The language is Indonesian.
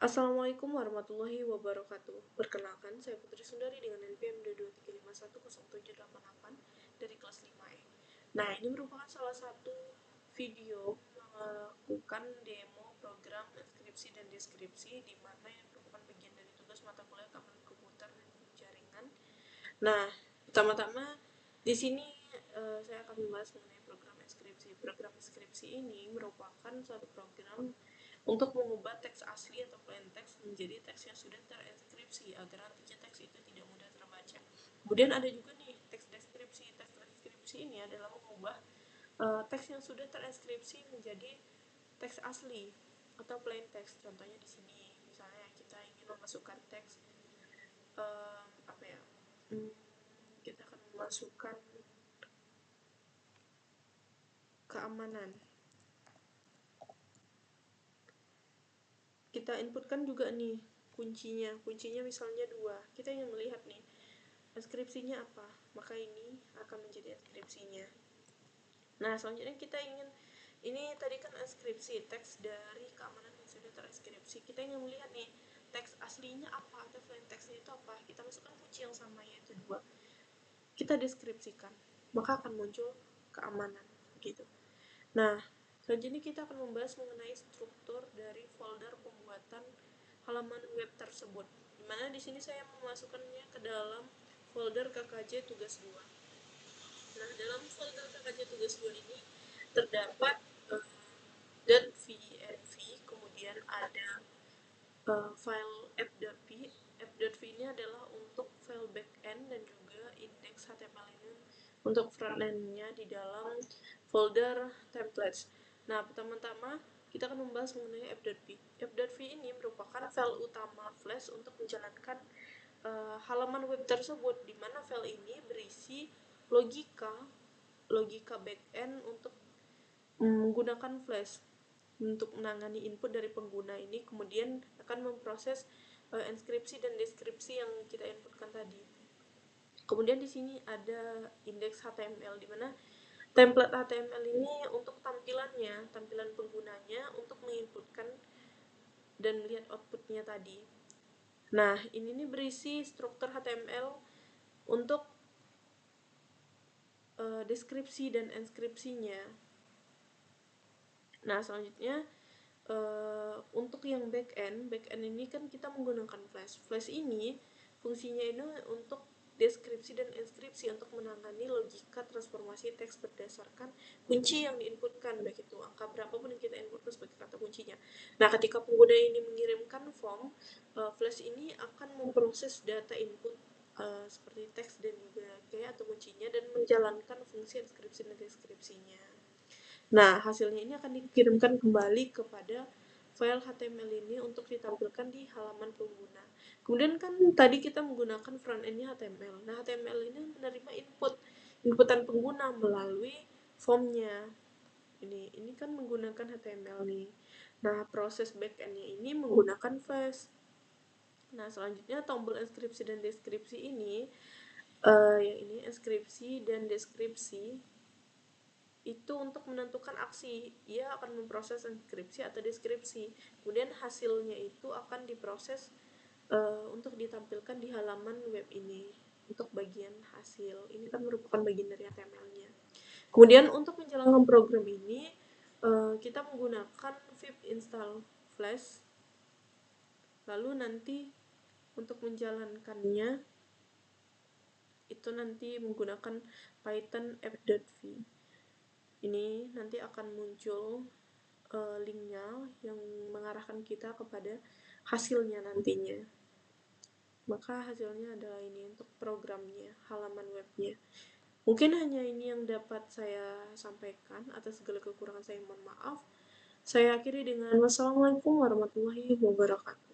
Assalamualaikum warahmatullahi wabarakatuh. Perkenalkan, saya Putri Sundari dengan NPM 223510788 dari kelas 5E. Nah, ini merupakan salah satu video melakukan demo program inskripsi dan deskripsi di mana yang merupakan bagian dari tugas mata kuliah keamanan komputer dan jaringan. Nah, pertama-tama di sini saya akan membahas mengenai program inskripsi. Program inskripsi ini merupakan suatu program untuk mengubah teks asli atau plain text menjadi teks yang sudah terinskripsi agar nantinya teks itu tidak mudah terbaca. Kemudian ada juga nih teks deskripsi. Teks deskripsi ini adalah mengubah teks yang sudah terinskripsi menjadi teks asli atau plain text. Contohnya di sini, misalnya kita ingin memasukkan teks apa ya? Kita akan memasukkan keamanan. Kita inputkan juga nih kuncinya misalnya 2. Kita ingin melihat nih inskripsinya apa, maka ini akan menjadi inskripsinya. Nah, selanjutnya kita ingin, ini tadi kan inskripsi teks dari keamanan yang sudah terinskripsi. Kita ingin melihat nih teks aslinya apa atau plain teksnya itu apa. Kita masukkan kunci yang sama, yaitu 2. Kita deskripsikan, maka akan muncul keamanan gitu. Nah, selanjutnya kita akan membahas mengenai struktur dari folder pembuatan halaman web tersebut. Dimana di sini saya memasukkannya ke dalam folder KKJ tugas 2. Nah, dalam folder KKJ tugas 2 ini terdapat .venv, kemudian ada file app.v. App.v ini adalah untuk file backend dan juga index HTML ini untuk frontend-nya di dalam folder templates. Nah, pertama-tama kita akan membahas mengenai app.v. App.v ini merupakan file utama Flash untuk menjalankan halaman web tersebut, di mana file ini berisi logika backend untuk menggunakan Flash untuk menangani input dari pengguna ini, kemudian akan memproses inskripsi dan deskripsi yang kita inputkan tadi. Kemudian di sini ada indeks HTML, di mana template HTML ini untuk tampilan penggunanya untuk menginputkan dan melihat outputnya tadi. Nah, ini nih berisi struktur HTML untuk deskripsi dan inskripsinya. Nah, selanjutnya untuk yang backend ini kan kita menggunakan Flash. Flash ini fungsinya ini untuk deskripsi dan inskripsi untuk menangani logika transformasi teks berdasarkan kunci yang diinputkan, baik itu angka berapapun yang kita inputkan sebagai kata kuncinya. Nah, ketika pengguna ini mengirimkan form, Flash ini akan memproses data input seperti teks dan juga key atau kuncinya dan menjalankan fungsi inskripsi dan deskripsinya. Nah, hasilnya ini akan dikirimkan kembali kepada file HTML ini untuk ditampilkan di halaman pengguna. Kemudian kan tadi kita menggunakan front-end-nya HTML. Nah, HTML ini menerima inputan pengguna melalui formnya. Ini kan menggunakan HTML nih. Nah, proses back-end-nya ini menggunakan Flash. Nah, selanjutnya tombol inskripsi dan deskripsi ini, yang ini inskripsi dan deskripsi, itu untuk menentukan aksi, ia akan memproses inskripsi atau deskripsi. Kemudian hasilnya itu akan diproses untuk ditampilkan di halaman web ini untuk bagian hasil. Ini kan merupakan bagian dari HTML-nya. Kemudian untuk menjalankan program ini kita menggunakan pip install Flash. Lalu nanti untuk menjalankannya itu nanti menggunakan Python app.v. Ini nanti akan muncul linknya yang mengarahkan kita kepada hasilnya nantinya. Maka hasilnya adalah ini untuk programnya, halaman webnya. Mungkin hanya ini yang dapat saya sampaikan. Atas segala kekurangan saya mohon maaf. Saya akhiri dengan wassalamualaikum warahmatullahi wabarakatuh.